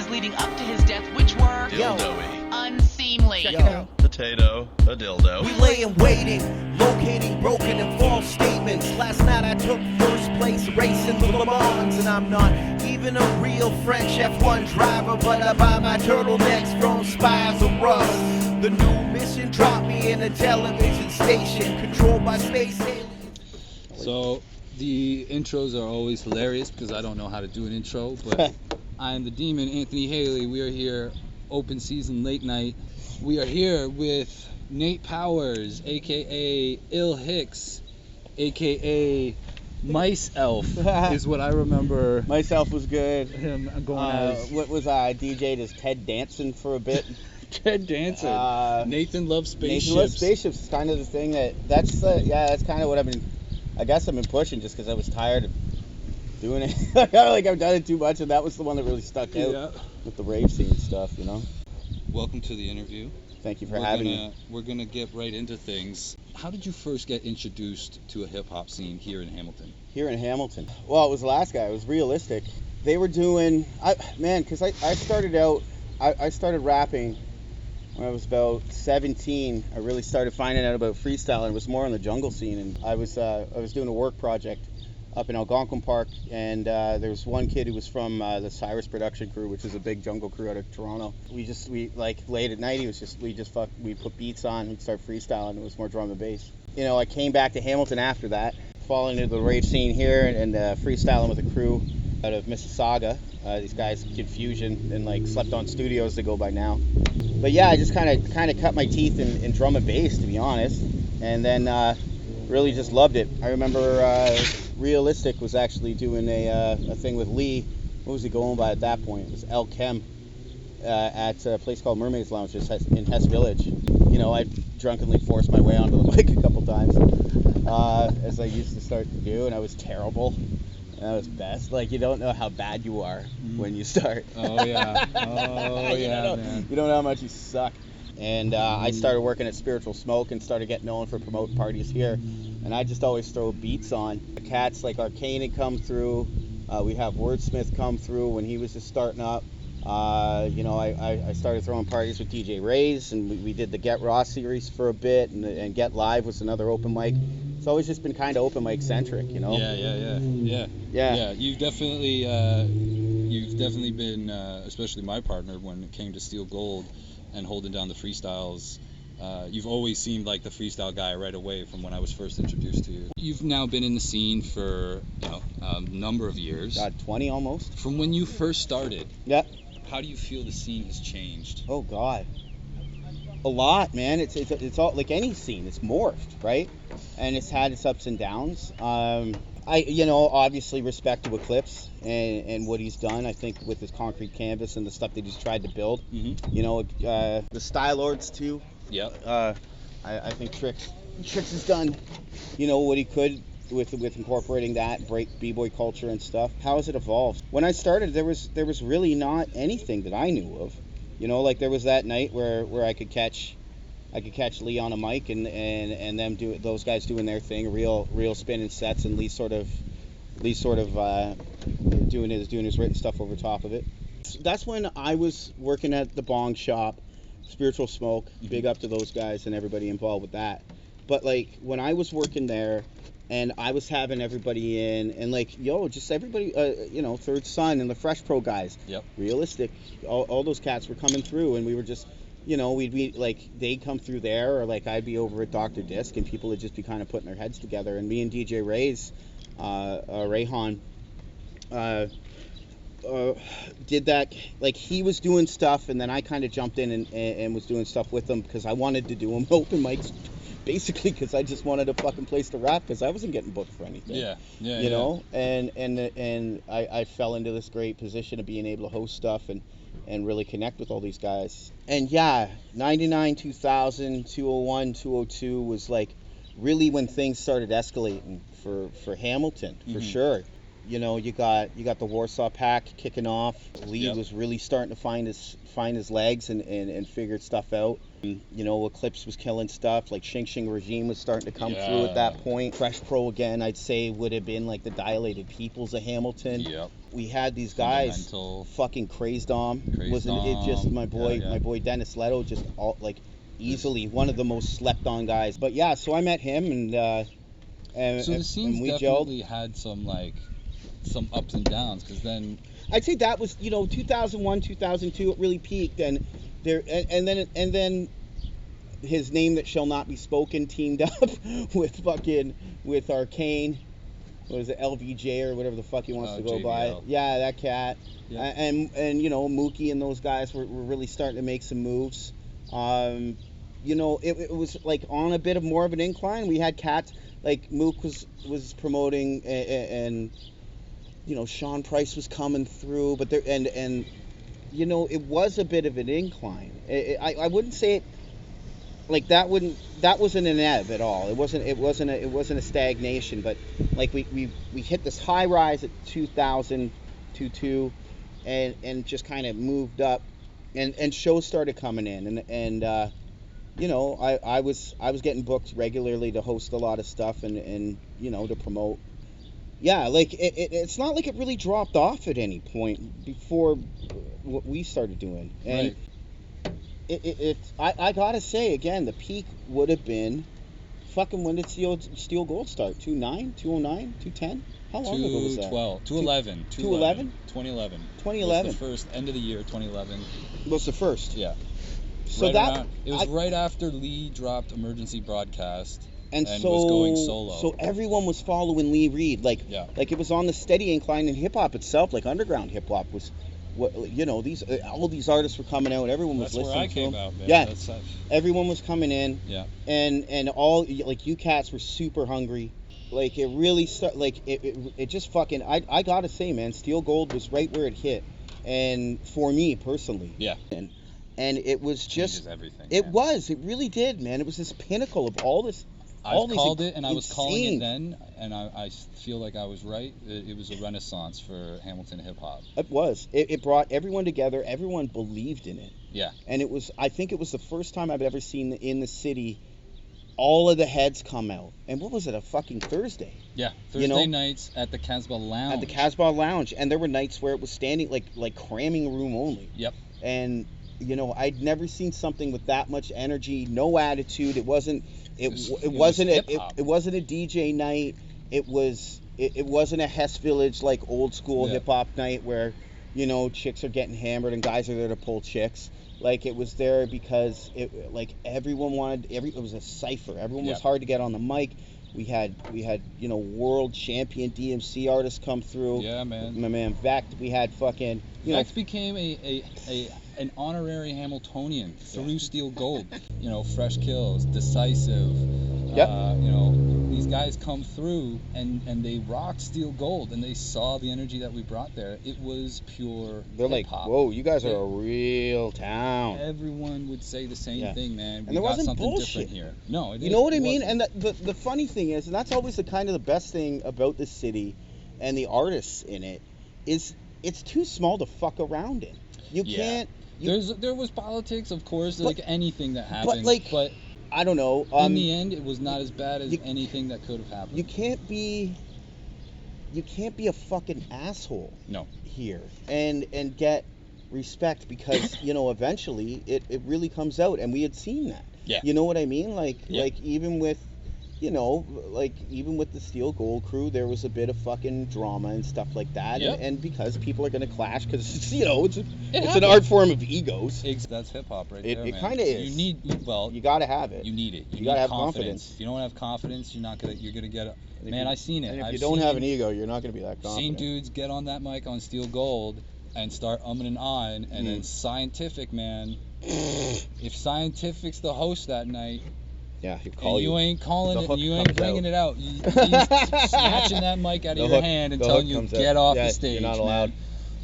actions leading up to his death, which were Dildo-y. unseemly. Potato, a dildo. We laying waiting, locating broken and false statements. Last night I took first place racing the Le Mans, and I'm not even a real French F1 driver, but I buy my turtlenecks from Spies of Rust. The new mission dropped me in a television station controlled by space aliens. So the intros are always hilarious because I don't know how to do an intro, but I am the Demon, Anthony Haley. We are here, open season late night. We are here with Nate Powers, aka Ill Hicks, aka Mice Elf, is what I remember. Mice Elf was good. Him going as What was I DJ'd as Ted Danson for a bit. Ted Danson. Nathan loves spaceships. Nathan loves spaceships is kind of the thing that's kind of what I guess I've been pushing just because I was tired of doing it. I feel like I've done it too much, and that was the one that really stuck out with the rave scene stuff, you know. Welcome to the interview. Thank you for having me. We're gonna get right into things. How did you first get introduced to a hip hop scene here in Hamilton? Here in Hamilton. Well, it was the last guy. It was Realistic. They were doing, because I started out, I started rapping when I was about 17. I really started finding out about freestyle, and it was more on the jungle scene. And I was doing a work project up in Algonquin Park, and there was one kid who was from the Cyrus production crew, which is a big jungle crew out of Toronto. We like late at night, we put beats on, we'd start freestyling. It was more drum and bass. You know, I came back to Hamilton after that, falling into the rave scene here and freestyling with a crew out of Mississauga. These guys, Kid Fusion, and like Slept On Studios they go by now. But yeah, I just kind of cut my teeth in drum and bass, to be honest, and then really just loved it. I remember Realistic was actually doing a thing with Lee. What was he going by at that point? It was El Chem at a place called Mermaid's Lounge in Hess Village. You know, I drunkenly forced my way onto the mic a couple times, as I used to start to do, and I was terrible. And I was best. Like, you don't know how bad you are when you start. Oh yeah. Oh yeah, man. You don't know how much you suck. And I started working at Spiritual Smoke and started getting known for promoting parties here. And I just always throw beats on. Cats like Arcane had come through. We have Wordsmith come through when he was just starting up. You know, I started throwing parties with DJ Rays, and we did the Get Raw series for a bit, and Get Live was another open mic. It's always just been kind of open mic centric, you know? Yeah. You've definitely been, especially my partner, when it came to Steel Gold and holding down the freestyles. You've always seemed like the freestyle guy right away from when I was first introduced to you. You've now been in the scene for a number of years. 20 almost. From when you first started. Yeah. How do you feel the scene has changed? Oh God, a lot, man. It's all like any scene. It's morphed, right? And it's had its ups and downs. I obviously respect to Eclipse and what he's done. I think with his Concrete Canvas and the stuff that he's tried to build. Mm-hmm. You know, the Style Lords too. Yeah. I think Trix has done, you know, what he could with incorporating that b-boy culture and stuff. How has it evolved? When I started, there was really not anything that I knew of. You know, like there was that night where I could catch Lee on a mic and them do those guys doing their thing, real spinning sets, and Lee sort of doing his written stuff over top of it. That's when I was working at the Bong Shop, Spiritual Smoke. Big up to those guys and everybody involved with that. But like when I was working there, and I was having everybody in, and like, just everybody, Third Son and the Fresh Pro guys. Yep. Realistic. All those cats were coming through, and we were just, we'd be like, they'd come through there, or like I'd be over at Dr. Disc, and people would just be kind of putting their heads together. And me and DJ Ray's, Rayhan, did that. Like he was doing stuff, and then I kind of jumped in and was doing stuff with him because I wanted to do them open mics. Basically, because I just wanted a fucking place to rap because I wasn't getting booked for anything. You know, and I fell into this great position of being able to host stuff and really connect with all these guys. And 99, 2000, 201, 202 was like really when things started escalating for Hamilton, for sure. you know, you got the Warsaw Pack kicking off. Lee Yep. was really starting to find his legs and figured stuff out. You know, Eclipse was killing stuff. Like Xing Regime was starting to come through at that point. Fresh Pro again, I'd say, would have been like the Dilated Peoples of Hamilton. Yep. We had these guys. Fundamental. Fucking Crazed Dom Crazed wasn't it? Just Dom. my boy, Yeah. my boy Dennis Leto, just all like easily one of the most slept on guys. But yeah, so I met him and So the scenes and we definitely had some ups and downs, because then I'd say that was, you know, 2001, 2002, it really peaked, and then his Name That Shall Not Be Spoken teamed up with Arcane. What is it, LVJ or whatever the fuck he wants to go by? JBL. Yeah, that cat. Yeah. And you know, Mookie and those guys were really starting to make some moves. You know, it was like on a bit of more of an incline. We had cats like Mook was promoting, and you know, Sean Price was coming through, but there and you know, it was a bit of an incline. I wouldn't say it like that wasn't an ebb at all. It wasn't a stagnation, but like we hit this high rise at 2000, 2002, and just kind of moved up, and shows started coming in, and you know, I was getting booked regularly to host a lot of stuff and you know, to promote. Yeah, like it's not like it really dropped off at any point before what we started doing. And I gotta say again, the peak would have been fucking, when did Steel Gold start? 2009, 209, 210? How long ago was that? 2011. 2011? 2011. 2011 was the first, end of the year 2011. was the first. Yeah. So right that around, it was right after Lee dropped Emergency Broadcast and was so going solo. So everyone was following Lee Reed, like it was on the steady incline in hip hop itself. Like underground hip hop was, what, you know, these all these artists were coming out. Everyone was That's listening where I to came them. out, man. Yeah, That's everyone was coming in. Yeah. And all, like, you cats were super hungry. Like, it really like it just fucking, I gotta say, man, Steel Gold was right where it hit, and for me personally. Yeah. And it was just Changes everything. it man. was it really did, man. It was this pinnacle of all this. I've called it, and I was calling it insane- then, and I feel like I was right. It was a renaissance for Hamilton hip hop. It was. It brought everyone together. Everyone believed in it. Yeah. And it was, I think it was the first time I've ever seen in the city all of the heads come out. And what was it, a fucking Thursday? Yeah. Thursday nights at the Casbah Lounge. At the Casbah Lounge. And there were nights where it was standing, like cramming room only. Yep. And, you know, I'd never seen something with that much energy, no attitude. It wasn't a DJ night. It wasn't a Hess Village, like, old school hip hop night where, you know, chicks are getting hammered and guys are there to pull chicks. Like, it was there because everyone wanted, it was a cipher. Everyone was hard to get on the mic. We had you know, world champion DMC artists come through. Yeah, man. My man Vex. We had fucking, you Vex know, became an honorary Hamiltonian through Steel Gold. You know, Fresh Kills, Decisive. Yep. You know, these guys come through and they rocked Steel Gold, and they saw the energy that we brought there. It was pure they're like, hip-hop. whoa, you guys are a real town. Everyone would say the same thing, man. And We there got wasn't something bullshit. different here. No, You know what I mean? And the funny thing is, and that's always the kind of the best thing about this city and the artists in it, is it's too small to fuck around in. You can't. There was politics, of course, like anything that happened. But I don't know. In the end, it was not as bad as anything that could have happened. You can't be a fucking asshole. No. Here and get respect, because you know, eventually it really comes out, and we had seen that. Yeah. You know what I mean? Like even with, you know, like even with the Steel Gold crew, there was a bit of fucking drama and stuff like that. Yep. And because people are gonna clash, because you know, it's an art form of egos. That's hip hop right there, It man. kind of is. You gotta have it. You need it. You need gotta have confidence. If you don't have confidence, you're gonna get. Man, I've seen it. And if I've you don't have an seen- ego, you're not gonna be that confident. Seen dudes get on that mic on Steel Gold and start umming and ahhing, and then Scientific, man. If Scientific's the host that night, he'll and call you ain't calling The it, hook and you ain't comes bringing out. it out. He's snatching that mic out of The your hook- hand and the telling hook you comes get out. off Yeah, the stage. you're not man. allowed.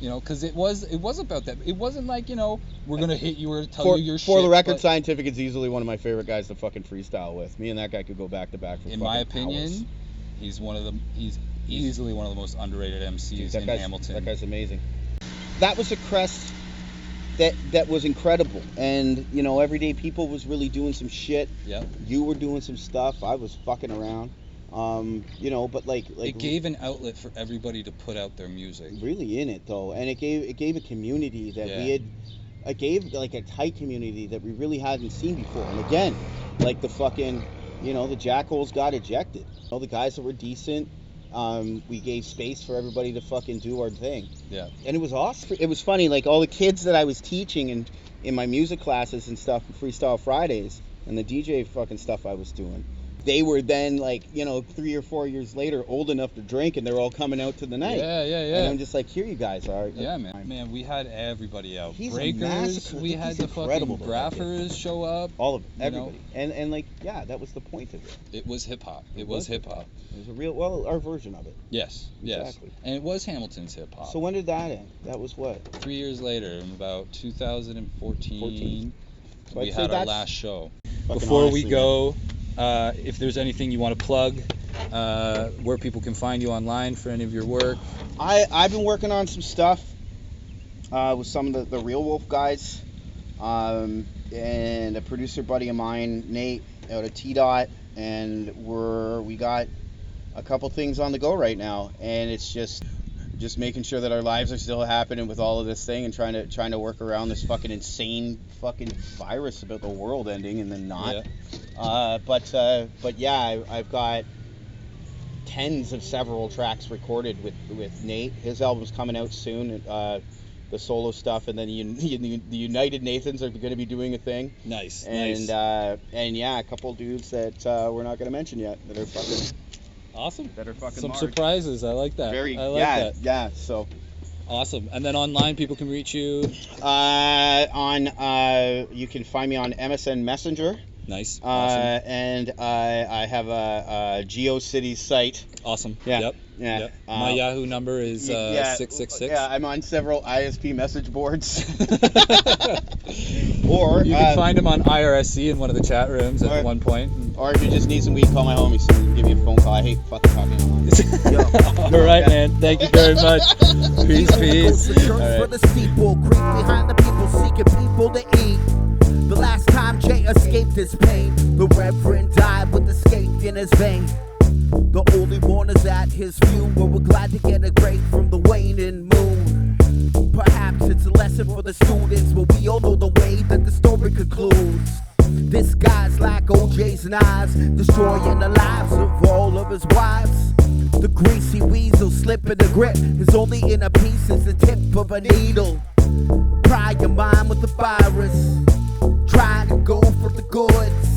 You know, because it was about that. It wasn't like, you know, we're gonna hit you or tell For, you your for shit. the record, but Scientific is easily one of my favorite guys to fucking freestyle with. Me and that guy could go back to back for in fucking my opinion, hours. he's one of the. He's easily one of the most underrated MCs in Hamilton. That guy's amazing. That was a crest that was incredible, and you know, everyday people was really doing some shit. Yeah. You were doing some stuff. I was fucking around. You know, but like it gave an outlet for everybody to put out their music. Really in it though, and it gave a community that we had. It gave like a tight community that we really hadn't seen before. And again, like the fucking, you know, the jackholes got ejected. You know, the guys that were decent, we gave space for everybody to fucking do our thing. Yeah. And it was awesome. It was funny, like all the kids that I was teaching in my music classes and stuff, Freestyle Fridays, and the DJ fucking stuff I was doing. They were then, like, you know, 3 or 4 years later, old enough to drink, and they're all coming out to the night. Yeah. And I'm just like, here you guys are. Yeah, man. Man, we had everybody out. He's Breakers, we had the fucking graphers show up. All of everybody. And like, yeah, that was the point of it. It was hip hop. It was hip hop. It was a real, well, our version of it. Yes. Exactly. And it was Hamilton's hip hop. So when did that end? That was what? 3 years later, in about 2014. So we had our last show. Fucking Before honestly, we go, if there's anything you want to plug, where people can find you online for any of your work. I've been working on some stuff with some of the Real Wolf guys, and a producer buddy of mine, Nate, out of T-Dot, and we got a couple things on the go right now, and it's just making sure that our lives are still happening with all of this thing, and trying to work around this fucking insane fucking virus about the world ending and then not. Yeah. But yeah, I've got tens of several tracks recorded with Nate. His album's coming out soon, the solo stuff, and then the United Nathans are going to be doing a thing. Nice. And yeah, a couple dudes that we're not going to mention yet that are fucking awesome. That are fucking some large. Surprises. I like that. I like that. Yeah. So awesome. And then online, people can reach you. You can find me on MSN Messenger. Nice. Awesome. And I have a GeoCities site. Awesome. Yeah. Yep. Yeah. Yep. My Yahoo number is 666. Yeah, I'm on several ISP message boards. Or you can find him on IRSC in one of the chat rooms at one point. Or if you just need some weed, call my homies so we can give you a phone call. I hate fucking talking online. All right, man. Thank you very much. Peace. All right. For the steeple, creep behind the people, seeking people to eat. The last time Jay escaped his pain, the Reverend died with the skate in his vein. The only mourners at his funeral were glad to get a break from the waning moon. Perhaps it's a lesson for the students, but we all know the way that the story concludes. This guy's like OJ's knives, destroying the lives of all of his wives. The greasy weasel slipping the grip, his only inner piece is the tip of a needle. Pry your mind with the virus, trying to go for the goods.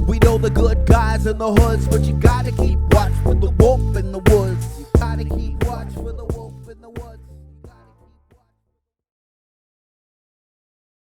We know the good guys in the hoods, but you gotta keep watch for the wolf in the woods. You gotta keep watch for